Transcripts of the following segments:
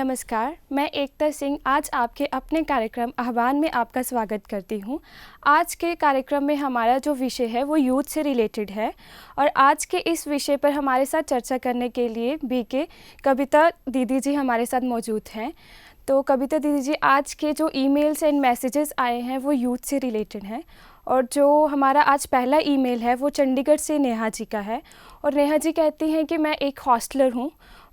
नमस्कार, मैं एकता सिंह आज आपके अपने कार्यक्रम आह्वान में आपका स्वागत करती हूँ। आज के कार्यक्रम में हमारा जो विषय है वो यूथ से रिलेटेड है और आज के इस विषय पर हमारे साथ चर्चा करने के लिए बीके कविता दीदी जी हमारे साथ मौजूद हैं। तो कविता दीदी जी, आज के जो ईमेल्स एंड मैसेजेस आए हैं वो यूथ से रिलेटेड हैं और जो हमारा आज पहला ईमेल है वो चंडीगढ़ से नेहा जी का है और नेहा जी कहती हैं कि मैं एक हॉस्टलर हूँ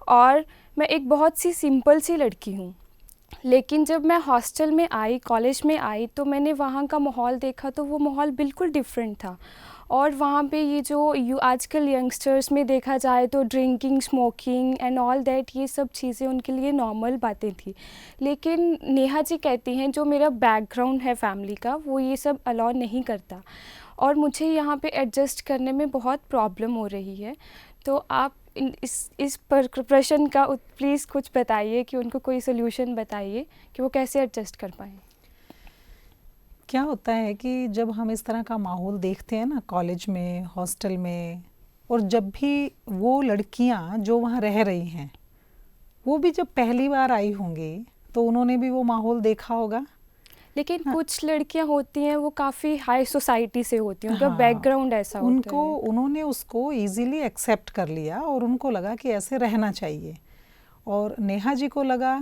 और मैं एक बहुत सी सिंपल सी लड़की हूँ, लेकिन जब मैं हॉस्टल में आई, कॉलेज में आई तो मैंने वहाँ का माहौल देखा तो वो माहौल बिल्कुल डिफरेंट था। और वहाँ पे ये जो आजकल यंगस्टर्स में देखा जाए तो drinking, smoking and all that, ये सब चीज़ें उनके लिए नॉर्मल बातें थी। लेकिन नेहा जी कहती हैं जो मेरा बैकग्राउंड है फैमिली का वो ये सब अलाउ नहीं करता और मुझे यहाँ पे एडजस्ट करने में बहुत प्रॉब्लम हो रही है। तो आप इस प्रश्न का प्लीज़ कुछ बताइए कि उनको कोई सोल्यूशन बताइए कि वो कैसे एडजस्ट कर पाएँ। क्या होता है कि जब हम इस तरह का माहौल देखते हैं ना कॉलेज में, हॉस्टल में, और जब भी वो लड़कियां जो वहाँ रह रही हैं वो भी जब पहली बार आई होंगी तो उन्होंने भी वो माहौल देखा होगा। लेकिन हाँ, कुछ लड़कियां होती हैं वो काफ़ी हाई सोसाइटी से होती हैं, उनका बैकग्राउंड ऐसा होता है। उन्होंने उसको इजीली एक्सेप्ट कर लिया और उनको लगा कि ऐसे रहना चाहिए। और नेहा जी को लगा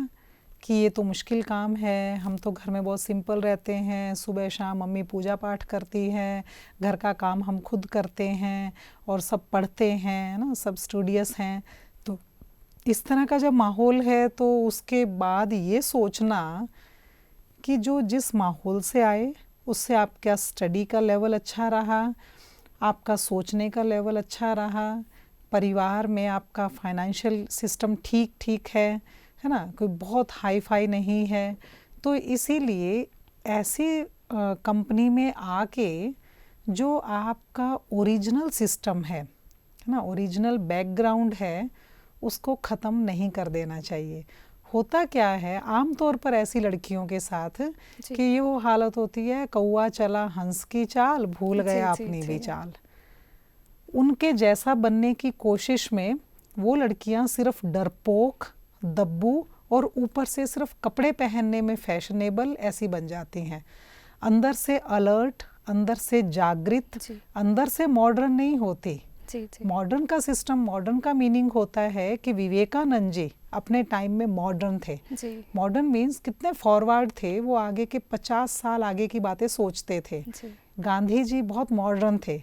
कि ये तो मुश्किल काम है, हम तो घर में बहुत सिंपल रहते हैं, सुबह शाम मम्मी पूजा पाठ करती हैं, घर का काम हम खुद करते हैं और सब पढ़ते हैं ना, सब स्टूडियस हैं। तो इस तरह का जब माहौल है तो उसके बाद ये सोचना कि जो जिस माहौल से आए उससे आपका स्टडी का लेवल अच्छा रहा, आपका सोचने का लेवल अच्छा रहा, परिवार में आपका फाइनेंशियल सिस्टम ठीक है ना, कोई बहुत हाई फाई नहीं है, तो इसीलिए ऐसी कंपनी में आके जो आपका ओरिजिनल सिस्टम है ना, ओरिजिनल बैकग्राउंड है, उसको ख़त्म नहीं कर देना चाहिए। होता क्या है आम तौर पर ऐसी लड़कियों के साथ कि ये वो हालत होती है, कौवा चला हंस की चाल, भूल गया अपनी भी चाल। उनके जैसा बनने की कोशिश में वो लड़कियां सिर्फ डरपोक, दब्बू और ऊपर से सिर्फ कपड़े पहनने में फैशनेबल ऐसी बन जाती हैं। अंदर से अलर्ट, अंदर से जागृत, अंदर से मॉडर्न नहीं होती। मॉडर्न का सिस्टम, मॉडर्न का मीनिंग होता है कि विवेकानंद जी अपने टाइम में मॉडर्न थे। मॉडर्न मीन्स कितने फॉरवर्ड थे, वो आगे के 50 साल आगे की बातें सोचते थे। गांधी जी बहुत मॉडर्न थे।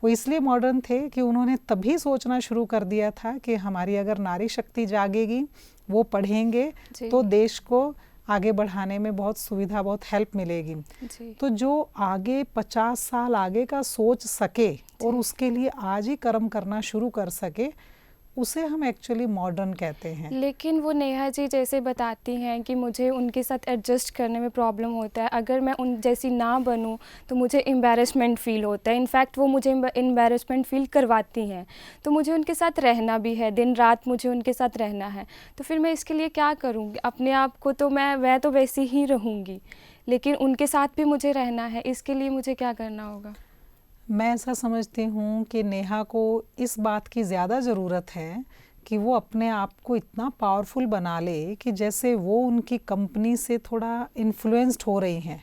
वो इसलिए मॉडर्न थे कि उन्होंने तभी सोचना शुरू कर दिया था कि हमारी अगर नारी शक्ति जागेगी, वो पढ़ेंगे तो देश को आगे बढ़ाने में बहुत सुविधा, बहुत हेल्प मिलेगी। तो जो आगे 50 साल आगे का सोच सके और उसके लिए आज ही कर्म करना शुरू कर सके, उसे हम एक्चुअली मॉडर्न कहते हैं। लेकिन वो नेहा जी जैसे बताती हैं कि मुझे उनके साथ एडजस्ट करने में प्रॉब्लम होता है, अगर मैं उन जैसी ना बनूं तो मुझे एम्बैरेसमेंट फ़ील होता है। इनफैक्ट वो मुझे एम्बैरेसमेंट फ़ील करवाती हैं, तो मुझे उनके साथ रहना भी है, दिन रात मुझे उनके साथ रहना है। तो फिर मैं इसके लिए क्या करूँगी? अपने आप को तो मैं तो वैसी ही रहूँगी, लेकिन उनके साथ भी मुझे रहना है, इसके लिए मुझे क्या करना होगा? मैं ऐसा समझती हूँ कि नेहा को इस बात की ज़्यादा ज़रूरत है कि वो अपने आप को इतना पावरफुल बना ले कि जैसे वो उनकी कंपनी से थोड़ा इन्फ्लुएंस्ड हो रही हैं,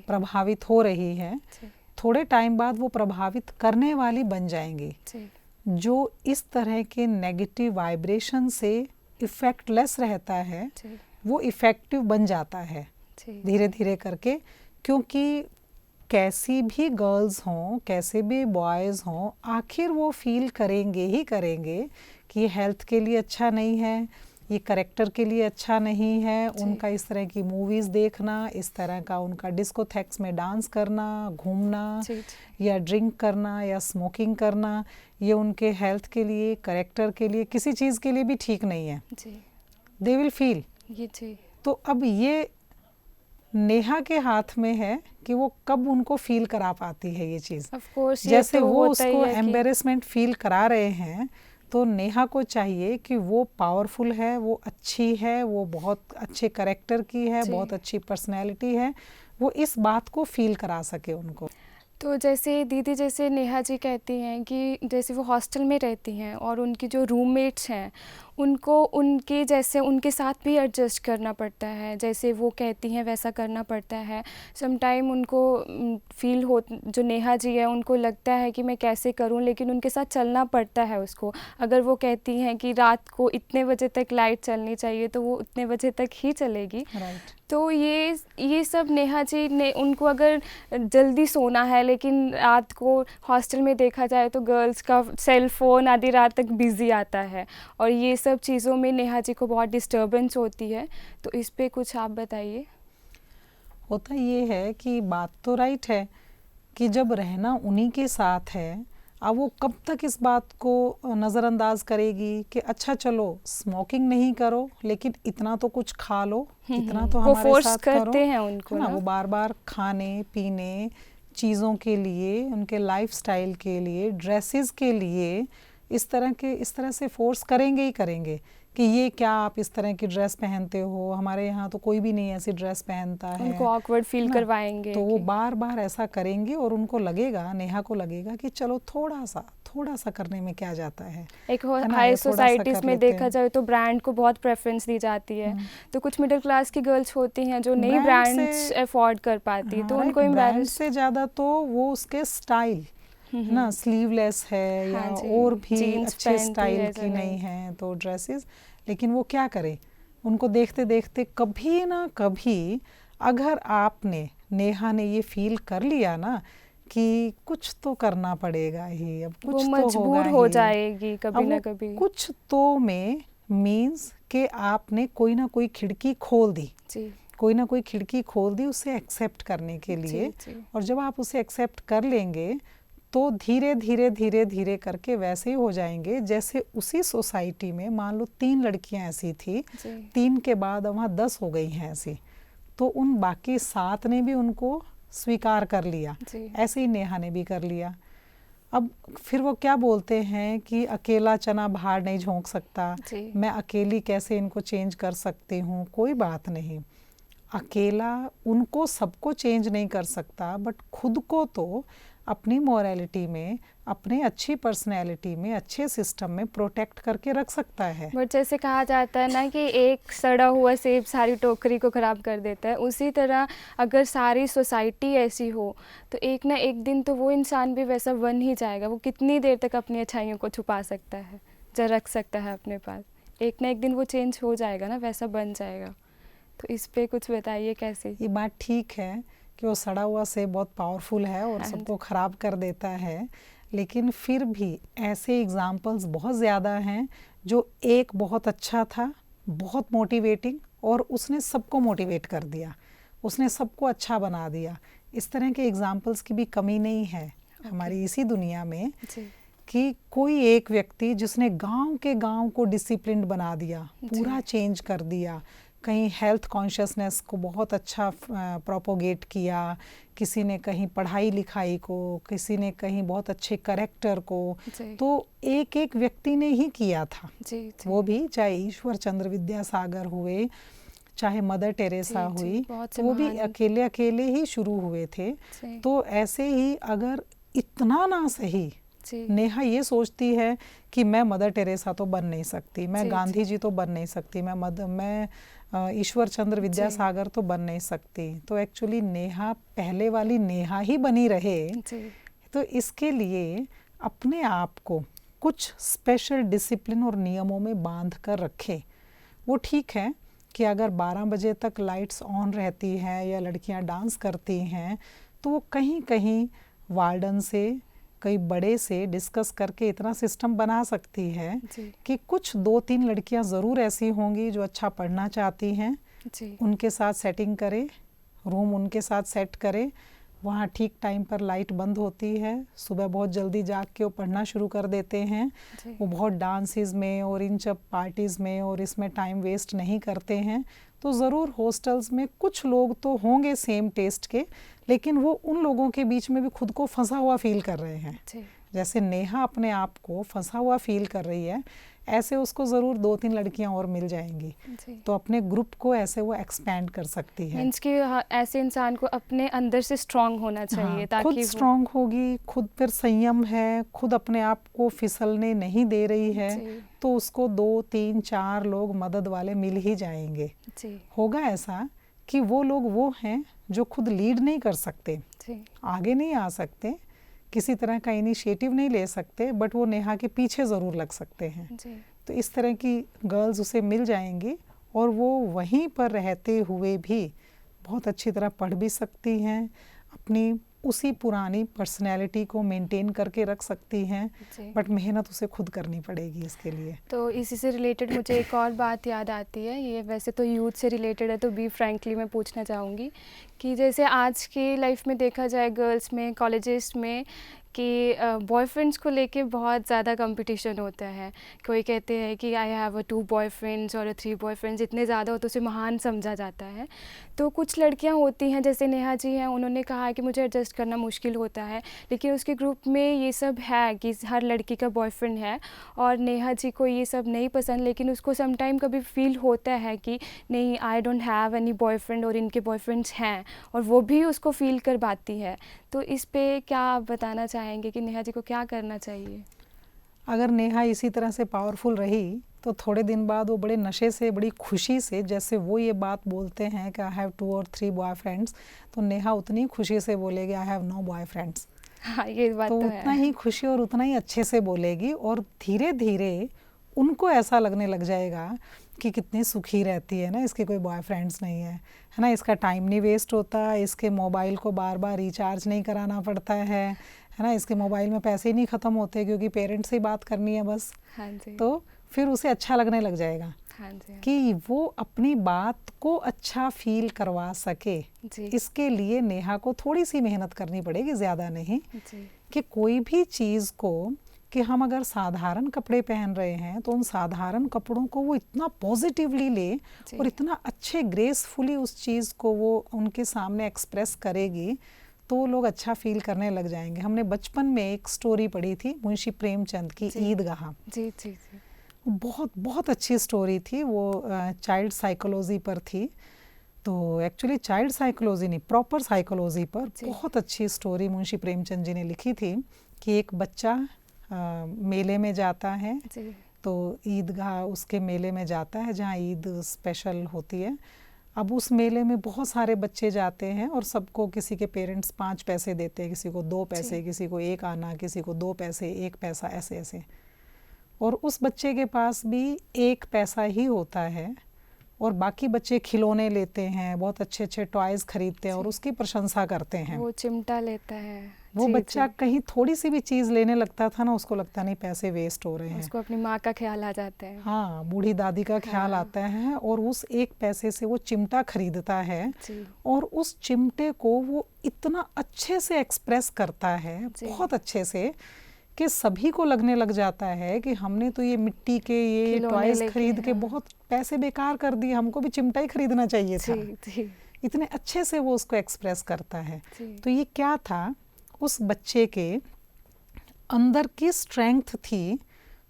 प्रभावित हो रही हैं, थोड़े टाइम बाद वो प्रभावित करने वाली बन जाएंगी। जो इस तरह के नेगेटिव वाइब्रेशन से इफ़ेक्टलेस रहता है वो इफ़ेक्टिव बन जाता है धीरे धीरे करके। क्योंकि कैसी भी गर्ल्स हों, कैसे भी बॉयज़ हों, आखिर वो फील करेंगे ही करेंगे कि ये हेल्थ के लिए अच्छा नहीं है, ये करेक्टर के लिए अच्छा नहीं है। उनका इस तरह की मूवीज़ देखना, इस तरह का उनका डिस्कोथेक्स में डांस करना, घूमना या ड्रिंक करना या स्मोकिंग करना, ये उनके हेल्थ के लिए, करेक्टर के लिए, किसी चीज़ के लिए भी ठीक नहीं है। दे विल फील तो अब ये नेहा के हाथ में है कि वो कब उनको फील करा पाती है ये चीज़। जैसे वो उसको एम्बेरसमेंट फील करा रहे हैं, तो नेहा को चाहिए कि वो पावरफुल है, वो अच्छी है, वो बहुत अच्छे करेक्टर की है, बहुत अच्छी पर्सनैलिटी है, वो इस बात को फील करा सके उनको। तो जैसे दीदी, जैसे नेहा जी कहती हैं कि जैसे वो हॉस्टल में रहती हैं और उनकी जो रूममेट्स हैं उनको उनके जैसे उनके साथ भी एडजस्ट करना पड़ता है, जैसे वो कहती हैं वैसा करना पड़ता है। समटाइम उनको फील हो, जो नेहा जी है उनको लगता है कि मैं कैसे करूं, लेकिन उनके साथ चलना पड़ता है उसको। अगर वो कहती हैं कि रात को इतने बजे तक लाइट चलनी चाहिए तो वो उतने बजे तक ही चलेगी। राइट। तो ये सब नेहा जी ने, उनको अगर जल्दी सोना है, लेकिन रात को हॉस्टल में देखा जाए तो गर्ल्स का सेल फ़ोन आधी रात तक बिज़ी आता है, और ये सब चीज़ों में नेहा जी को बहुत डिस्टर्बेंस होती है। तो इस पे कुछ आप बताइए। होता ये है कि बात तो राइट है कि जब रहना उन्हीं के साथ है, अब वो कब तक इस बात को नज़रअंदाज करेगी कि अच्छा चलो स्मोकिंग नहीं करो लेकिन इतना तो कुछ खा लो, इतना तो वो हमारे फोर्स साथ करते करो, हैं उनको है ना। ना। वो बार बार खाने पीने चीज़ों के लिए, उनके लाइफस्टाइल के लिए, ड्रेसेस के लिए इस तरह से फोर्स करेंगे ही करेंगे कि ये क्या आप इस तरह की ड्रेस पहनते हो, हमारे यहाँ तो कोई भी नहीं ऐसी ड्रेस पहनता है, उनको ऑकवर्ड फील करवाएंगे तो वो कि बार बार ऐसा करेंगे। और उनको लगेगा, नेहा को लगेगा कि चलो थोड़ा सा करने में क्या जाता है एक ना, हाई ये थोड़ा सा सोसाइटीज़ कर में लेते देखा हैं। जाए तो ब्रांड को बहुत प्रेफरेंस दी जाती है। तो कुछ मिडिल क्लास की गर्ल्स होती हैं जो नहीं ब्रांड ब्रांड्स से, अफोर्ड कर पाती, हाँ तो राइट, उनको ब्रांड एम्बैरेस। से ज़्यादा तो वो उसके स्टाइल है ना, स्लीवलेस है या हाँ जी, और भी जीन्स अच्छे पहनती स्टाइल है की जो नहीं है तो ड्रेसेस। लेकिन वो क्या करे, उनको देखते देखते कभी ना कभी अगर आपने, नेहा ने ये फील कर लिया ना कि कुछ तो करना पड़ेगा ही, अब वो कुछ तो होगा मजबूर हो ही, जाएगी कभी अब ना वो कभी। कुछ तो में मीन्स कि आपने कोई ना कोई खिड़की खोल दी, जी कोई ना कोई खिड़की खोल दी उसे एक्सेप्ट करने के लिए। जी जी और जब आप उसे एक्सेप्ट कर लेंगे तो धीरे धीरे धीरे धीरे करके वैसे ही हो जाएंगे जैसे उसी सोसाइटी में मान लो 3 लड़कियां ऐसी थी, जी 3 के बाद वहाँ 10 हो गई हैं ऐसी, तो उन बाकी 7 ने भी उनको स्वीकार कर लिया, जी ऐसे ही नेहा ने भी कर लिया। अब फिर वो क्या बोलते हैं कि अकेला चना बाहर नहीं झोंक सकता, जी मैं अकेली कैसे इनको चेंज कर सकती हूँ। कोई बात नहीं, अकेला उनको सबको चेंज नहीं कर सकता, बट खुद को तो अपनी मोरालिटी में, अपने अच्छी पर्सनैलिटी में, अच्छे सिस्टम में प्रोटेक्ट करके रख सकता है। बट जैसे कहा जाता है ना कि एक सड़ा हुआ सेब सारी टोकरी को ख़राब कर देता है, उसी तरह अगर सारी सोसाइटी ऐसी हो तो एक ना एक दिन तो वो इंसान भी वैसा बन ही जाएगा। वो कितनी देर तक अपनी अच्छाइयों को छुपा सकता है, जो रख सकता है अपने पास, एक ना एक दिन वो चेंज हो जाएगा ना, वैसा बन जाएगा। तो इस पे कुछ बताइए कैसे। ये बात ठीक है कि वो सड़ा हुआ सेब बहुत पावरफुल है और हाँ सबको ख़राब कर देता है, लेकिन फिर भी ऐसे एग्जाम्पल्स बहुत ज़्यादा हैं जो एक बहुत अच्छा था, बहुत मोटिवेटिंग, और उसने सबको मोटिवेट कर दिया, उसने सबको अच्छा बना दिया। इस तरह के एग्जाम्पल्स की भी कमी नहीं है हमारी इसी दुनिया में जी कि कोई एक व्यक्ति जिसने गांव के गांव को डिसिप्लिन्ड बना दिया, पूरा चेंज कर दिया, कहीं हेल्थ कॉन्शियसनेस को बहुत अच्छा प्रोपोगेट किया, किसी ने कहीं पढ़ाई लिखाई को, किसी ने कहीं बहुत अच्छे करेक्टर को, तो एक एक व्यक्ति ने ही किया था। जी वो भी चाहे ईश्वर चंद्र विद्यासागर हुए, चाहे मदर टेरेसा हुई, तो वो भी अकेले अकेले ही शुरू हुए थे। तो ऐसे ही अगर इतना ना सही, नेहा ये सोचती है कि मैं मदर टेरेसा तो बन नहीं सकती, मैं गांधी जी तो बन नहीं सकती, मैं ईश्वर चंद्र विद्यासागर तो बन नहीं सकती, तो एक्चुअली नेहा पहले वाली नेहा ही बनी रहे। तो इसके लिए अपने आप को कुछ स्पेशल डिसिप्लिन और नियमों में बांध कर रखें। वो ठीक है कि अगर 12 बजे तक लाइट्स ऑन रहती हैं या लड़कियां डांस करती हैं तो वो कहीं कहीं वार्डन से, कई बड़े से डिस्कस करके इतना सिस्टम बना सकती है कि कुछ 2-3 लड़कियां ज़रूर ऐसी होंगी जो अच्छा पढ़ना चाहती हैं, उनके साथ सेटिंग करे, रूम उनके साथ सेट करे, वहाँ ठीक टाइम पर लाइट बंद होती है, सुबह बहुत जल्दी जाग के वो पढ़ना शुरू कर देते हैं, वो बहुत डांसेस में और इन सब पार्टीज़ में और इसमें टाइम वेस्ट नहीं करते हैं। तो ज़रूर हॉस्टल्स में कुछ लोग तो होंगे सेम टेस्ट के, लेकिन वो उन लोगों के बीच में भी खुद को फंसा हुआ फील कर रहे हैं। जैसे नेहा अपने आप को फंसा हुआ फील कर रही है, ऐसे उसको ज़रूर 2-3 लड़कियां और मिल जाएंगी, जी। तो अपने ग्रुप को ऐसे वो एक्सपैंड कर सकती है। मीन्स कि ऐसे इंसान को अपने अंदर से स्ट्रांग होना चाहिए, हाँ, ताकि खुद वो स्ट्रांग होगी, खुद फिर संयम है, खुद अपने आप को फिसलने नहीं दे रही है, जी तो उसको 2-3-4 लोग मदद वाले मिल ही जाएंगे। जी होगा ऐसा कि वो लोग वो हैं जो खुद लीड नहीं कर सकते, जी आगे नहीं आ सकते, किसी तरह का इनिशिएटिव नहीं ले सकते, बट वो नेहा के पीछे ज़रूर लग सकते हैं। जी तो इस तरह की गर्ल्स उसे मिल जाएंगी और वो वहीं पर रहते हुए भी बहुत अच्छी तरह पढ़ भी सकती हैं, अपनी उसी पुरानी पर्सनैलिटी को मेंटेन करके रख सकती हैं, जी। बट मेहनत उसे खुद करनी पड़ेगी इसके लिए। तो इसी से रिलेटेड मुझे एक और बात याद आती है, ये वैसे तो यूथ से रिलेटेड है, तो बी फ्रैंकली मैं पूछना चाहूँगी कि जैसे आज की लाइफ में देखा जाए गर्ल्स में, कॉलेजेस में, कि बॉयफ्रेंड्स को लेके बहुत ज़्यादा कंपटीशन होता है। कोई कहते हैं कि आई हैव 2 बॉयफ्रेंड्स और 3 बॉयफ्रेंड्स, इतने ज़्यादा हो तो उसे महान समझा जाता है। तो कुछ लड़कियां होती हैं, जैसे नेहा जी हैं, उन्होंने कहा कि मुझे एडजस्ट करना मुश्किल होता है, लेकिन उसके ग्रुप में ये सब है कि हर लड़की का बॉयफ्रेंड है, और नेहा जी को ये सब नहीं पसंद, लेकिन उसको सम टाइम कभी फील होता है कि नहीं, I don't have any boyfriend और इनके बॉयफ्रेंड्स हैं, और वो भी उसको फील कर पाती है। तो इस पे क्या आप बताना चाहेंगे कि नेहा जी को क्या करना चाहिए? अगर नेहा इसी तरह से पावरफुल रही तो थोड़े दिन बाद वो बड़े नशे से, बड़ी खुशी से, जैसे वो ये बात बोलते हैं कि आई हैव 2 और 3 बॉयफ्रेंड्स, तो नेहा उतनी खुशी से बोलेगी आई हैव नो बॉयफ्रेंड्स। हाँ, ये बात तो तो उतना है। ही खुशी और उतना ही अच्छे से बोलेगी, और धीरे धीरे उनको ऐसा लगने लग जाएगा कि कितनी सुखी रहती है ना, इसके कोई बॉयफ्रेंड्स नहीं है ना, इसका टाइम नहीं वेस्ट होता, इसके मोबाइल को बार बार रिचार्ज नहीं कराना पड़ता है ना, इसके मोबाइल में पैसे ही नहीं ख़त्म होते क्योंकि पेरेंट्स से बात करनी है बस। हाँ जी। तो फिर उसे अच्छा लगने लग जाएगा हाँ जी। कि वो अपनी बात को अच्छा फील करवा सके। जी। इसके लिए नेहा को थोड़ी सी मेहनत करनी पड़ेगी, ज़्यादा नहीं, जी। कि कोई भी चीज़ को, कि हम अगर साधारण कपड़े पहन रहे हैं तो उन साधारण कपड़ों को वो इतना पॉजिटिवली ले जी। और इतना अच्छे ग्रेसफुली उस चीज़ को वो उनके सामने एक्सप्रेस करेगी, तो वो लोग अच्छा फील करने लग जाएंगे। हमने बचपन में एक स्टोरी पढ़ी थी मुंशी प्रेमचंद की, जी। ईदगाह। जी जी जी। बहुत बहुत अच्छी स्टोरी थी वो, चाइल्ड साइकोलॉजी पर थी। तो एक्चुअली चाइल्ड साइकोलॉजी नहीं, प्रॉपर साइकोलॉजी पर जी। बहुत अच्छी स्टोरी मुंशी प्रेमचंद जी ने लिखी थी कि एक बच्चा मेले में जाता है, जी। तो ईदगाह उसके मेले में जाता है जहाँ ईद स्पेशल होती है। अब उस मेले में बहुत सारे बच्चे जाते हैं और सबको, किसी के पेरेंट्स 5 पैसे देते हैं, किसी को 2 पैसे, किसी को 1 आना, किसी को 2 पैसे, 1 पैसा, ऐसे ऐसे। और उस बच्चे के पास भी 1 पैसा ही होता है और बाकी बच्चे खिलौने लेते हैं, बहुत अच्छे अच्छे टॉयज़ खरीदते हैं और उसकी प्रशंसा करते हैं। वो चिमटा लेता है। वो जी, बच्चा जी। कहीं थोड़ी सी भी चीज़ लेने लगता था ना, उसको लगता नहीं पैसे वेस्ट हो रहे हैं। उसको अपनी माँ का ख्याल आ जाता है। हाँ, बूढ़ी दादी का ख्याल हाँ। आता है और उस 1 पैसे से वो चिमटा खरीदता है जी। और उस चिमटे को वो इतना अच्छे से एक्सप्रेस करता है, जी। बहुत अच्छे से, कि सभी को लगने लग जाता है कि हमने तो ये मिट्टी के ये खिलौने टॉयज़ लेके, खरीद के हाँ। बहुत पैसे बेकार कर दिए, हमको भी चिमटा ही खरीदना चाहिए था। जी जी इतने अच्छे से वो उसको एक्सप्रेस करता है। जी। तो ये क्या था, उस बच्चे के अंदर की स्ट्रेंथ थी,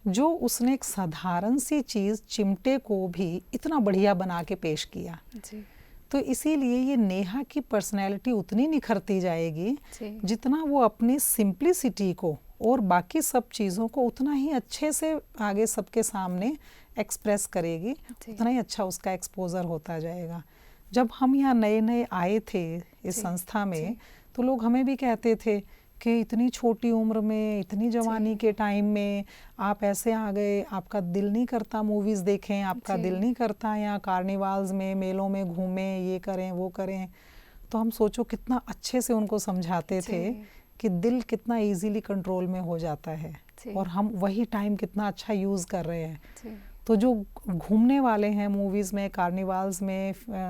जो उसने एक साधारण सी चीज़, चिमटे को भी इतना बढ़िया बना के पेश किया। जी। तो इसीलिए ये नेहा की पर्सनैलिटी उतनी निखरती जाएगी जी। जितना वो अपनी सिंप्लिसिटी को और बाकी सब चीज़ों को उतना ही अच्छे से आगे सबके सामने एक्सप्रेस करेगी, जी। उतना ही अच्छा उसका एक्सपोजर होता जाएगा। जब हम यहाँ नए नए आए थे इस जी। संस्था में, जी। तो लोग हमें भी कहते थे कि इतनी छोटी उम्र में, इतनी जवानी के टाइम में आप ऐसे आ गए, आपका दिल नहीं करता मूवीज़ देखें, आपका जी। दिल नहीं करता यहाँ कार्निवाल्स में, मेलों में घूमें, ये करें वो करें। तो हम सोचो कितना अच्छे से उनको समझाते थे जी। कि दिल कितना इजीली कंट्रोल में हो जाता है जी। और हम वही टाइम कितना अच्छा यूज़ कर रहे हैं। जी। तो जो घूमने वाले हैं मूवीज़ में, कार्निवाल्स में,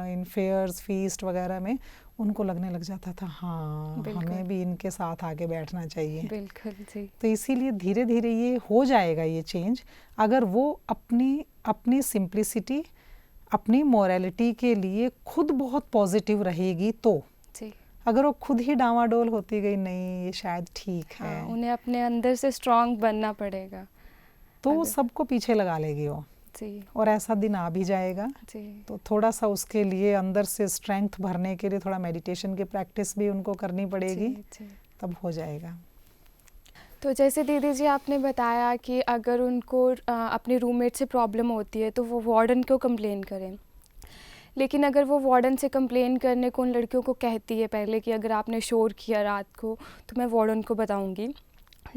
इन फेयर्स, फीस्ट वगैरह में, उनको लगने लग जाता था हाँ बिल्कुल। हमें भी इनके साथ आगे बैठना चाहिए। बिल्कुल। जी। तो इसीलिए धीरे धीरे ये हो जाएगा ये चेंज, अगर वो अपनी सिंप्लिसिटी, अपनी मोरालिटी के लिए खुद बहुत पॉजिटिव रहेगी। तो जी। अगर वो खुद ही डामाडोल होती गई, नहीं ये शायद ठीक है। हाँ, उन्हें अपने अंदर से स्ट्रांग बनना पड़ेगा। तो वो अगर- सबको पीछे लगा लेगी वो, जी और ऐसा दिन आ भी जाएगा। जी तो थोड़ा सा उसके लिए अंदर से स्ट्रेंथ भरने के लिए थोड़ा मेडिटेशन की प्रैक्टिस भी उनको करनी पड़ेगी, जी। तब हो जाएगा। तो जैसे दीदी जी आपने बताया कि अगर उनको अपने रूममेट से प्रॉब्लम होती है तो वो वार्डन को कंप्लेन करें, लेकिन अगर वो वार्डन से कंप्लेन करने को उन लड़कियों को कहती है पहले कि अगर आपने शोर किया रात को तो मैं वार्डन को बताऊंगी,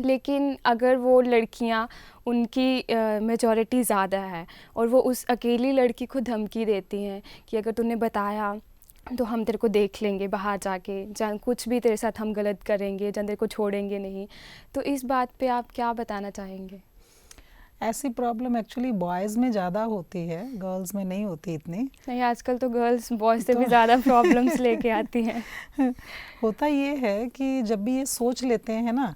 लेकिन अगर वो लड़कियां उनकी मेजॉरिटी ज़्यादा है और वो उस अकेली लड़की को धमकी देती हैं कि अगर तूने बताया तो हम तेरे को देख लेंगे बाहर जाके, जान कुछ भी तेरे साथ हम गलत करेंगे, जान तेरे को छोड़ेंगे नहीं, तो इस बात पे आप क्या बताना चाहेंगे? ऐसी प्रॉब्लम एक्चुअली बॉयज़ में ज़्यादा होती है, गर्ल्स में नहीं होती इतनी। नहीं, आजकल तो गर्ल्स बॉयज़ से भी तो ज़्यादा प्रॉब्लम्स लेके आती हैं। होता ये है कि जब भी ये सोच लेते हैं ना,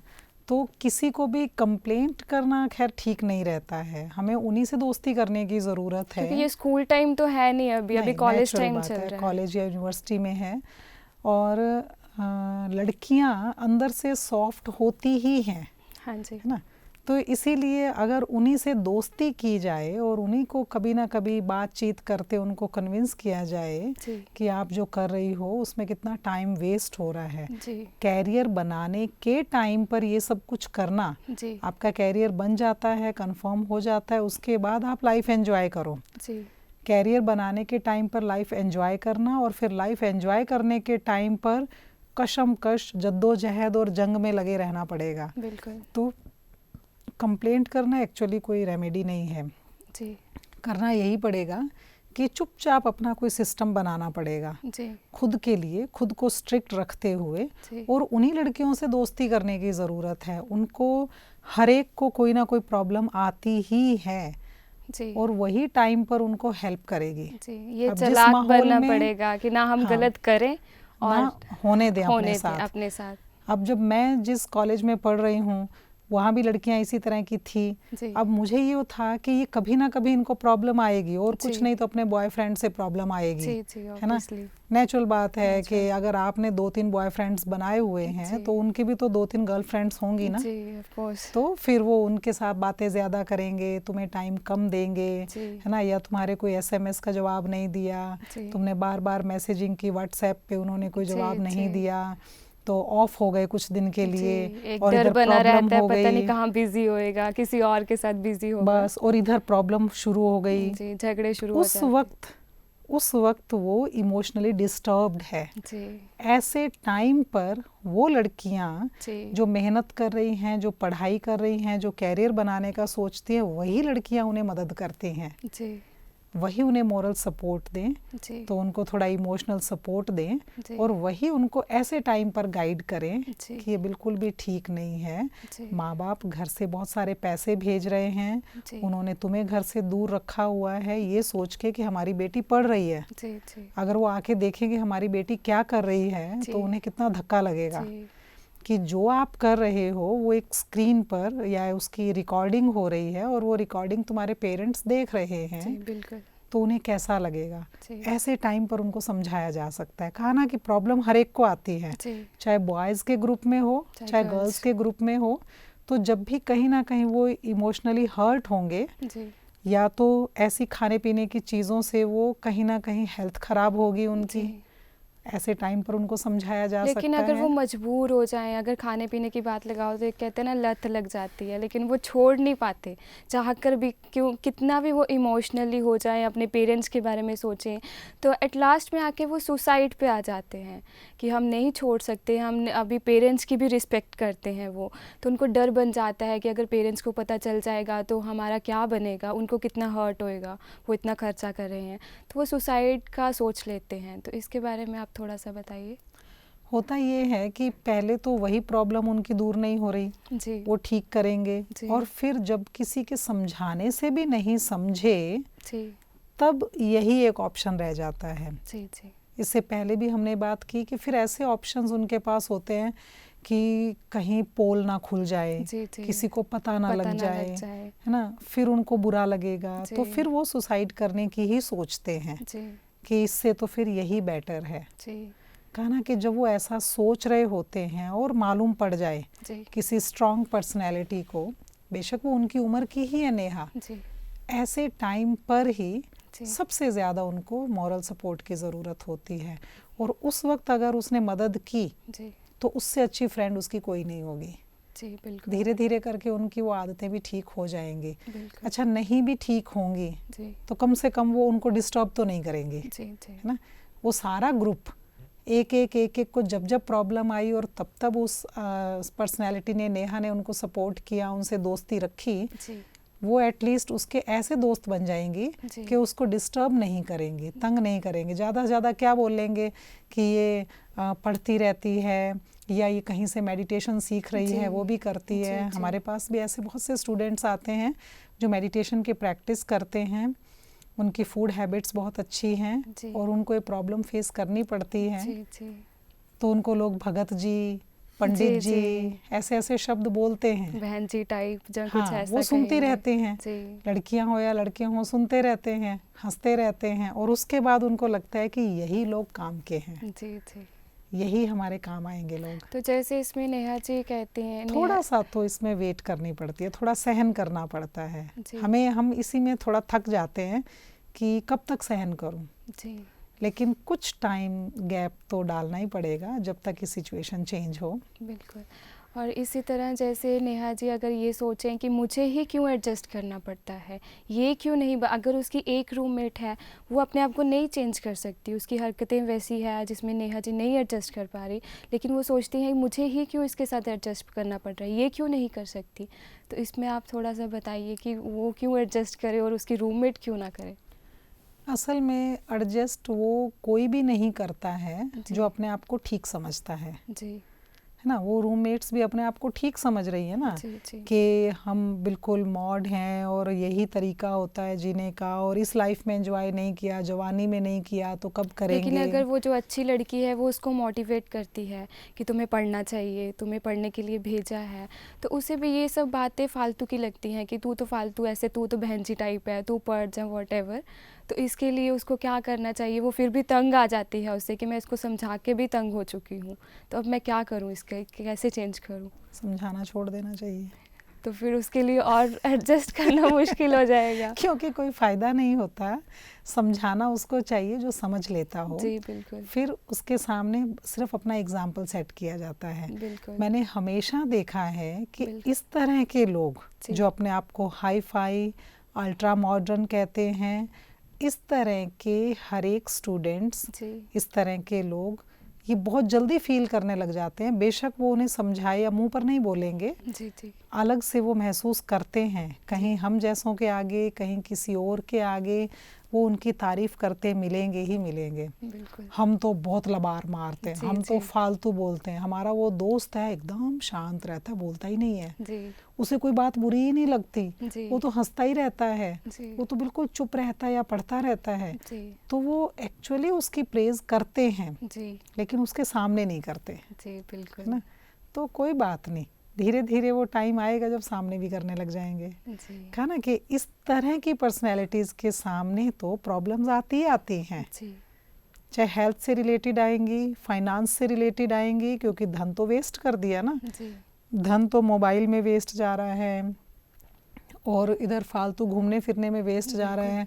तो किसी को भी कंप्लेंट करना खैर ठीक नहीं रहता है, हमें उन्हीं से दोस्ती करने की ज़रूरत है। क्योंकि ये स्कूल टाइम तो है नहीं, अभी नहीं, कॉलेज नेचुरल टाइम बात चल है, रहा है। कॉलेज या यूनिवर्सिटी में है, और लड़कियां अंदर से सॉफ्ट होती ही हैं, हाँ जी, है ना। तो इसीलिए अगर उन्हीं से दोस्ती की जाए और उन्हीं को कभी ना कभी बातचीत करते उनको कन्विंस किया जाए जी कि आप जो कर रही हो उसमें कितना टाइम वेस्ट हो रहा है, जी कैरियर बनाने के टाइम पर ये सब कुछ करना, जी आपका कैरियर बन जाता है, कंफर्म हो जाता है, उसके बाद आप लाइफ एंजॉय करो। जी कैरियर बनाने के टाइम पर लाइफ एंजॉय करना, और फिर लाइफ एंजॉय करने के टाइम पर कशमकश जद्दोजहद और जंग में लगे रहना पड़ेगा। बिल्कुल तो कंप्लेंट करना एक्चुअली कोई रेमेडी नहीं है। जी करना यही पड़ेगा कि चुपचाप अपना कोई सिस्टम बनाना पड़ेगा जी खुद के लिए, खुद को स्ट्रिक्ट रखते हुए, जी और उन्हीं लड़कियों से दोस्ती करने की ज़रूरत है। उनको हर एक को कोई ना कोई प्रॉब्लम आती ही है, जी और वही टाइम पर उनको हेल्प करेगी। जी ये अब जिस चालाक माहौल बनना में पड़ेगा कि ना हम हाँ, गलत करें और ना होने दें अपने होने दें साथ। अपने साथ। अब जब मैं जिस कॉलेज में पढ़ रही हूँ वहाँ भी लड़कियाँ इसी तरह की थी। जी अब मुझे ये था कि ये कभी ना कभी इनको प्रॉब्लम आएगी, और कुछ जी नहीं तो अपने बॉयफ्रेंड से प्रॉब्लम आएगी, जी जी है ना। ऑब्वियसली नेचुरल बात है कि Natural. अगर आपने 2-3 बॉयफ्रेंड्स बनाए हुए हैं जी। तो उनकी भी तो 2-3 गर्लफ्रेंड्स होंगी ना। जी ऑफ कोर्स तो फिर वो उनके साथ बातें ज़्यादा करेंगे, तुम्हें टाइम कम देंगे, जी है ना, या तुम्हारे कोई एसएमएस का जवाब नहीं दिया, जी तुमने बार बार मैसेजिंग की व्हाट्सएप पे, उन्होंने कोई जी, जवाब नहीं जी। दिया, तो ऑफ हो गए कुछ दिन के जी लिए, एक और डर इधर बना प्रॉब्लम रहता है, हो पता नहीं गई, कहाँ बिजी होएगा, किसी और के साथ बिजी होगा। बस, और इधर प्रॉब्लम शुरू हो गई। जी झगड़े शुरू हो उस जाते वक्त वो इमोशनली डिस्टर्ब्ड है। जी ऐसे टाइम पर वो लड़कियां जी जो मेहनत कर रही हैं, जो पढ़ाई कर रही हैं, जो कैरियर बनाने का सोचती हैं, वही लड़कियां उन्हें मदद करती हैं, जी वही उन्हें मोरल सपोर्ट दें, जी तो उनको थोड़ा इमोशनल सपोर्ट दें, जी और वही उनको ऐसे टाइम पर गाइड करें जी कि ये बिल्कुल भी ठीक नहीं है। जी माँ बाप घर से बहुत सारे पैसे भेज रहे हैं, जी उन्होंने तुम्हें घर से दूर रखा हुआ है ये सोच के कि हमारी बेटी पढ़ रही है। जी जी अगर वो आके देखेंगे हमारी बेटी क्या कर रही है जी। तो उन्हें कितना धक्का लगेगा जी कि जो आप कर रहे हो वो एक स्क्रीन पर या उसकी रिकॉर्डिंग हो रही है, और वो रिकॉर्डिंग तुम्हारे पेरेंट्स देख रहे जी हैं, बिल्कुल तो उन्हें कैसा लगेगा। जी ऐसे टाइम पर उनको समझाया जा सकता है। कहा ना कि प्रॉब्लम हर एक को आती है, जी चाहे बॉयज़ के ग्रुप में हो चाहे girls। गर्ल्स के ग्रुप में हो। तो जब भी कहीं ना कहीं वो इमोशनली हर्ट होंगे, जी या तो ऐसी खाने पीने की चीज़ों से वो कहीं ना कहीं हेल्थ ख़राब होगी उनकी, जी ऐसे टाइम पर उनको समझाया जा लेकिन सकता अगर है। वो मजबूर हो जाएं, अगर खाने पीने की बात लगाओ तो एक कहते हैं ना लत लग जाती है, लेकिन वो छोड़ नहीं पाते चाह कर भी, क्यों कितना भी वो इमोशनली हो जाएं, अपने पेरेंट्स के बारे में सोचें, तो एट लास्ट में आके वो सुसाइड पे आ जाते हैं कि हम नहीं छोड़ सकते, हम अभी पेरेंट्स की भी रिस्पेक्ट करते हैं वो, तो उनको डर बन जाता है कि अगर पेरेंट्स को पता चल जाएगा तो हमारा क्या बनेगा, उनको कितना हर्ट होएगा, वो इतना खर्चा कर रहे हैं, तो वो सुसाइड का सोच लेते हैं। तो इसके बारे में आप थोड़ा सा बताइए। होता ये है कि पहले तो वही प्रॉब्लम उनकी दूर नहीं हो रही, जी वो ठीक करेंगे, जी। और फिर जब किसी के समझाने से भी नहीं समझे जी तब यही एक ऑप्शन रह जाता है। जी जी इससे पहले भी हमने बात की कि फिर ऐसे ऑप्शंस उनके पास होते हैं कि कहीं पोल ना खुल जाए, जी जी किसी को पता ना लग जाए, है ना, फिर उनको बुरा लगेगा, जी। तो फिर वो सुसाइड करने की ही सोचते हैं जी कि इससे तो फिर यही बेटर है। जी कहा ना कि जब वो ऐसा सोच रहे होते हैं और मालूम पड़ जाए जी किसी स्ट्रॉन्ग पर्सनैलिटी को, बेशक वो उनकी उम्र की ही है नेहा, जी ऐसे टाइम पर ही जी सबसे ज़्यादा उनको मॉरल सपोर्ट की ज़रूरत होती है। और उस वक्त अगर उसने मदद की जी तो उससे अच्छी फ्रेंड उसकी कोई नहीं होगी। जी बिल्कुल धीरे धीरे करके उनकी वो आदतें भी ठीक हो जाएंगी। बिल्कुल अच्छा, नहीं भी ठीक होंगी जी तो कम से कम वो उनको डिस्टर्ब तो नहीं करेंगी, जी जी है ना। वो सारा ग्रुप एक एक को जब जब प्रॉब्लम आई और तब तब उस पर्सनैलिटी ने, नेहा ने उनको सपोर्ट किया, उनसे दोस्ती रखी, जी वो एटलीस्ट उसके ऐसे दोस्त बन जाएंगी जी कि उसको डिस्टर्ब नहीं करेंगी, तंग नहीं करेंगे। ज़्यादा से ज़्यादा क्या बोलेंगे कि ये पढ़ती रहती है या ये कहीं से मेडिटेशन सीख रही जी है, वो भी करती जी है। जी हमारे पास भी ऐसे बहुत से स्टूडेंट्स आते हैं जो मेडिटेशन की प्रैक्टिस करते हैं, उनकी फूड हैबिट्स बहुत अच्छी हैं जी और उनको ये प्रॉब्लम फेस करनी पड़ती है, जी जी तो उनको लोग भगत जी, पंडित जी जी ऐसे ऐसे शब्द बोलते हैं। बहन जी टाइप जो कुछ हाँ, ऐसा वो सुनते कहेंगे। रहते हैं, जी लड़कियां हो या लड़के हों, सुनते रहते हैं, हंसते रहते हैं और उसके बाद उनको लगता है कि यही लोग काम के हैं, जी जी यही हमारे काम आएंगे लोग। तो जैसे इसमें नेहा जी कहती हैं, थोड़ा सा तो इसमें वेट करनी पड़ती है, थोड़ा सहन करना पड़ता है जी हमें। हम इसी में थोड़ा थक जाते हैं कि कब तक सहन करूं, जी लेकिन कुछ टाइम गैप तो डालना ही पड़ेगा जब तक कि सिचुएशन चेंज हो। बिल्कुल। और इसी तरह जैसे नेहा जी अगर ये सोचें कि मुझे ही क्यों एडजस्ट करना पड़ता है, ये क्यों नहीं, अगर उसकी एक रूममेट है वो अपने आप को नहीं चेंज कर सकती, उसकी हरकतें वैसी है जिसमें नेहा जी नहीं एडजस्ट कर पा रही, लेकिन वो सोचती हैं मुझे ही क्यों इसके साथ एडजस्ट करना पड़ रहा है, ये क्यों नहीं कर सकती। तो इसमें आप थोड़ा सा बताइए कि वो क्यों एडजस्ट करे और उसकी रूममेट क्यों ना करे। असल में एडजस्ट वो कोई भी नहीं करता है जी। जो अपने आप को ठीक समझता है जी ना। वो रूममेट्स भी अपने आप को ठीक समझ रही है ना जी जी कि हम बिल्कुल मॉड हैं और यही तरीका होता है जीने का, और इस लाइफ में एंजॉय नहीं किया, जवानी में नहीं किया तो कब करेंगे। लेकिन अगर वो जो अच्छी लड़की है वो उसको मोटिवेट करती है कि तुम्हें पढ़ना चाहिए, तुम्हें पढ़ने के लिए भेजा है, तो उसे भी ये सब बातें फालतू की लगती हैं कि तू तो फालतू, ऐसे तू तो बहन जी टाइप है, तू पढ़ जा व्हाटएवर। तो इसके लिए उसको क्या करना चाहिए, वो फिर भी तंग आ जाती है उससे कि मैं इसको समझा के भी तंग हो चुकी हूँ, तो अब मैं क्या करूँ, इसके कैसे चेंज करूँ। समझाना छोड़ देना चाहिए। तो फिर उसके लिए और एडजस्ट करना मुश्किल हो जाएगा। क्योंकि कोई फ़ायदा नहीं होता, समझाना उसको चाहिए जो समझ लेता हो। जी बिल्कुल फिर उसके सामने सिर्फ अपना एग्जाम्पल सेट किया जाता है। बिल्कुल। मैंने हमेशा देखा है कि बिल्कुल। इस तरह के लोग जी। जो अपने आप को हाई फाई, अल्ट्रा मॉडर्न कहते हैं, इस तरह के हर एक स्टूडेंट्स, जी इस तरह के लोग ये बहुत जल्दी फील करने लग जाते हैं। बेशक वो उन्हें समझाए या मुंह पर नहीं बोलेंगे, जी जी अलग से वो महसूस करते हैं, कहीं हम जैसों के आगे, कहीं किसी और के आगे वो उनकी तारीफ करते मिलेंगे ही मिलेंगे। बिल्कुल। हम तो बहुत लबार मारते हैं, जी, हम तो जी। फालतू बोलते हैं। हमारा वो दोस्त है एकदम शांत रहता है, बोलता ही नहीं है, जी उसे कोई बात बुरी ही नहीं लगती, जी वो तो हंसता ही रहता है, जी वो तो बिल्कुल चुप रहता है या पढ़ता रहता है। जी तो वो एक्चुअली उसकी प्रेज करते हैं जी लेकिन उसके सामने नहीं करते, जी बिल्कुल। है ना। तो कोई बात नहीं, धीरे धीरे वो टाइम आएगा जब सामने भी करने लग जाएंगे। जी कहा ना कि इस तरह की पर्सनैलिटीज़ के सामने तो प्रॉब्लम्स आती ही आती हैं, जी चाहे हेल्थ से रिलेटेड आएंगी, फाइनेंस से रिलेटेड आएंगी, क्योंकि धन तो वेस्ट कर दिया ना, जी धन तो मोबाइल में वेस्ट जा रहा है और इधर फालतू घूमने फिरने में वेस्ट जा रहा है।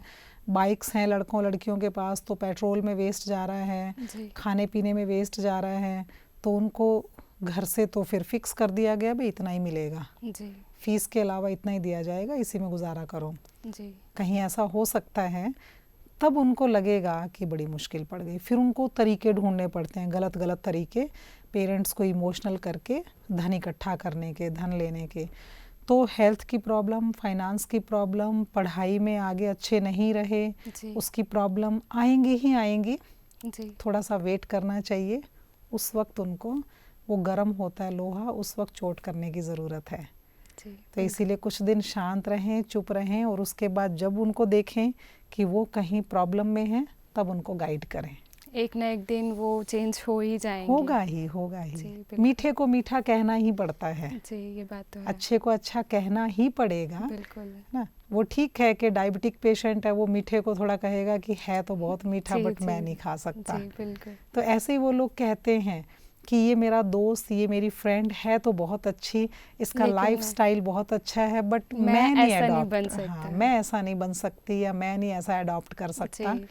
बाइक्स हैं लड़कों लड़कियों के पास तो पेट्रोल में वेस्ट जा रहा है, जी खाने पीने में वेस्ट जा रहा है। तो उनको घर से तो फिर फिक्स कर दिया गया भाई इतना ही मिलेगा, जी फीस के अलावा इतना ही दिया जाएगा, इसी में गुजारा करो। जी कहीं ऐसा हो सकता है, तब उनको लगेगा कि बड़ी मुश्किल पड़ गई। फिर उनको तरीके ढूंढने पड़ते हैं, गलत गलत तरीके, पेरेंट्स को इमोशनल करके धन इकट्ठा करने के, धन लेने के। तो हेल्थ की प्रॉब्लम, फाइनेंस की प्रॉब्लम, पढ़ाई में आगे अच्छे नहीं रहे, जी उसकी प्रॉब्लम आएंगी ही आएंगी। जी थोड़ा सा वेट करना चाहिए, उस वक्त उनको, वो गर्म होता है लोहा, उस वक्त चोट करने की ज़रूरत है। जी तो इसीलिए कुछ दिन शांत रहें, चुप रहें, और उसके बाद जब उनको देखें कि वो कहीं प्रॉब्लम में हैं, तब उनको गाइड करें। एक ना एक दिन वो चेंज हो ही जाएंगे। होगा ही, होगा जी, ही। बिल्कुल। मीठे को मीठा कहना ही पड़ता है, जी ये बात तो है। अच्छे को अच्छा कहना ही पड़ेगा, बिल्कुल। ना। वो ठीक है कि डायबिटिक पेशेंट है, वो मीठे को थोड़ा कहेगा कि है तो बहुत मीठा जी, बट मैं जी, नहीं खा सकता। जी बिल्कुल। तो ऐसे ही वो लोग कहते हैं कि ये मेरा दोस्त, ये मेरी फ्रेंड है तो बहुत अच्छी, इसका लेकिन लाइफस्टाइल बहुत अच्छा है, बट मैं मैं नहीं ऐसा नहीं अडॉप्ट, बन सकता। हाँ मैं ऐसा नहीं बन सकती या मैं नहीं ऐसा अडॉप्ट कर सकता, जी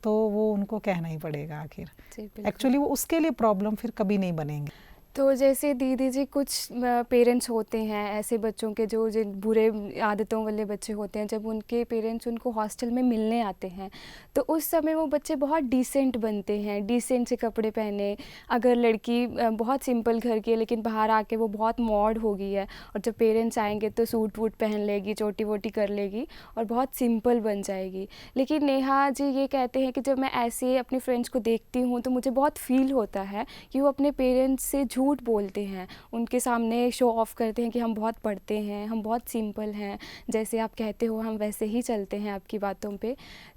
तो वो उनको कहना ही पड़ेगा आखिर। जी बिल्कुल। एक्चुअली वो उसके लिए प्रॉब्लम फिर कभी नहीं बनेंगे। तो जैसे दीदी जी कुछ पेरेंट्स होते हैं ऐसे बच्चों के जो जिन बुरे आदतों वाले बच्चे होते हैं, जब उनके पेरेंट्स उनको हॉस्टल में मिलने आते हैं तो उस समय वो बच्चे बहुत डिसेंट बनते हैं, डिसेंट से कपड़े पहने। अगर लड़की बहुत सिंपल घर की है लेकिन बाहर आके वो बहुत मॉड हो गई है, और जब पेरेंट्स आएंगे तो सूट वूट पहन लेगी, चोटी वोटी कर लेगी और बहुत सिंपल बन जाएगी। लेकिन नेहा जी ये कहते हैं कि जब मैं ऐसे अपने फ्रेंड्स को देखती हूँ तो मुझे बहुत फील होता है कि वो अपने पेरेंट्स से झूठ बोलते हैं, उनके सामने शो ऑफ करते हैं कि हम बहुत पढ़ते हैं, हम बहुत सिंपल हैं, जैसे आप कहते हो हम वैसे ही चलते हैं आपकी बातों पे।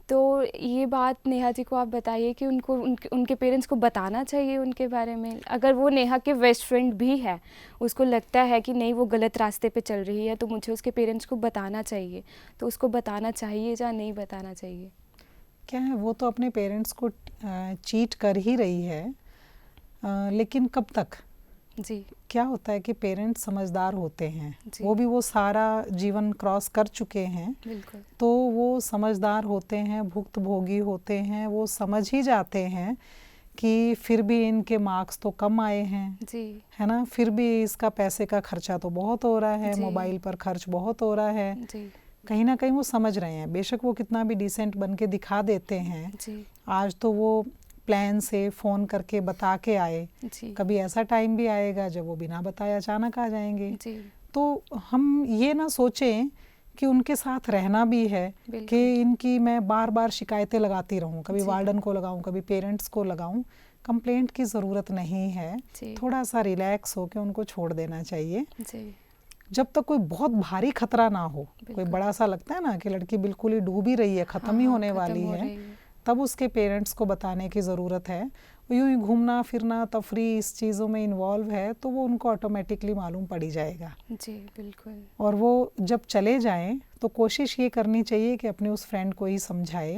तो ये बात नेहा जी को आप बताइए कि उनको उनके पेरेंट्स को बताना चाहिए उनके बारे में। अगर वो नेहा के बेस्ट फ्रेंड भी है, उसको लगता है कि नहीं वो गलत रास्ते पे चल रही है, तो मुझे उसके पेरेंट्स को बताना चाहिए, तो उसको बताना चाहिए या नहीं बताना चाहिए? क्या है, वो तो अपने पेरेंट्स को चीट कर ही रही है, लेकिन कब तक? जी क्या होता है कि पेरेंट्स समझदार होते हैं, जी वो भी वो सारा जीवन क्रॉस कर चुके हैं, बिल्कुल। तो वो समझदार होते हैं, भुक्तभोगी होते हैं, वो समझ ही जाते हैं कि फिर भी इनके मार्क्स तो कम आए हैं, जी है ना, फिर भी इसका पैसे का खर्चा तो बहुत हो रहा है, जी मोबाइल पर खर्च बहुत हो रहा है। जी कहीं ना कहीं वो समझ रहे हैं, बेशक वो कितना भी डिसेंट बन के दिखा देते हैं। जी आज तो वो प्लान से फ़ोन करके बता के आए, जी कभी ऐसा टाइम भी आएगा जब वो बिना बताए अचानक आ जाएंगे। जी तो हम ये ना सोचें कि उनके साथ रहना भी है कि बिल्कुल। इनकी मैं बार बार शिकायतें लगाती रहूं, कभी जी वार्डन को लगाऊं, कभी पेरेंट्स को लगाऊं। कंप्लेंट की ज़रूरत नहीं है, जी थोड़ा सा रिलैक्स हो के उनको छोड़ देना चाहिए। जी जब तक कोई बहुत भारी खतरा ना हो, कोई बिल्कुल। बड़ा सा लगता है ना कि लड़की बिल्कुल ही डूब ही रही है, ख़त्म ही हाँ, होने ख़त्म वाली हो है, रही है। तब उसके पेरेंट्स को बताने की ज़रूरत है। यूँ ही घूमना फिरना तफरी इस चीज़ों में इन्वॉल्व है तो वो उनको ऑटोमेटिकली मालूम पड़ी जाएगा। जी बिल्कुल। और वो जब चले जाएं तो कोशिश ये करनी चाहिए कि अपने उस फ्रेंड को ही समझाए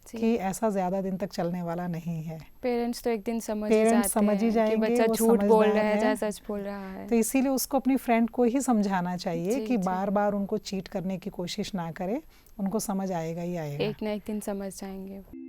जी कि ऐसा ज़्यादा दिन तक चलने वाला नहीं है। पेरेंट्स तो एक दिन समझ ही पेरेंट्स जाते समझ ही हैं कि जाएंगे, बच्चा वो झूठ बोल समझदार रहा है या है, सच बोल रहा है। तो इसीलिए उसको अपनी फ्रेंड को ही समझाना चाहिए जी कि जी बार बार उनको चीट करने की कोशिश ना करे, उनको समझ आएगा ही आएगा। एक ना एक दिन समझ जाएंगे वो।